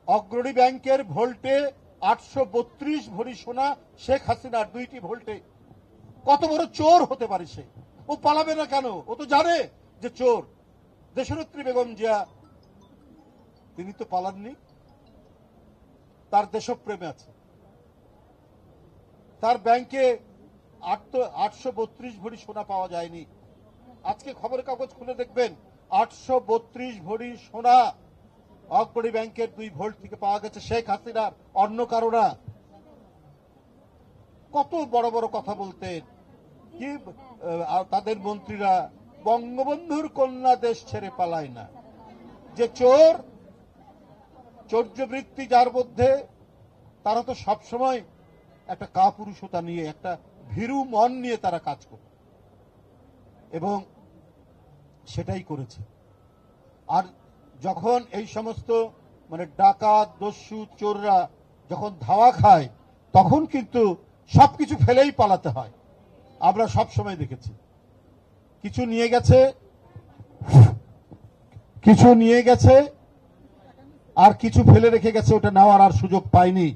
অগ্রণী ব্যাংকের ভোল্টে 832 ভরি সোনা শেখ হাসিনার 2টি ভোল্টে। কত বড় চোর হতে পারে সে? ও পালাবে না কেন? ও তো জানে যে চোর। দেশনেত্রী বেগম জিয়া তিনি তো পালাননি, তার দেশপ্রেমে আছে। তার ব্যাংকে 832 ভরি সোনা পাওয়া যায়নি। আজকে খবরের কাগজ খুলে দেখবেন 832 ভরি সোনা অগ্রণী ব্যাংকের 2 ভোল্ট থেকে পাওয়া গেছে, শেখ হাসিনার, অন্য কারো না। কত বড় বড় কথা বলতেন কি তাদের মন্ত্রীরা, বঙ্গবন্ধুর কন্যা দেশ ছেড়ে পালায় না। যে চোর, চৌর্যবৃত্তি যার মধ্যে, তারা তো সবসময় একটা কাপুরুষতা নিয়ে, একটা ভীরু মন নিয়ে তারা কাজ করে, এবং সেটাই করেছে। আর যখন এই সমস্ত ডাকাত, দস্যু, চোররা যখন ধাওয়া খায়, তখন কিন্তু সবকিছু ফেলেই পালাতে হয়। আমরা সব সময় দেখেছি, কিছু নিয়ে গেছে আর কিছু ফেলে রেখে গেছে, ওটা নেওয়ার আর সুযোগ পায়নি।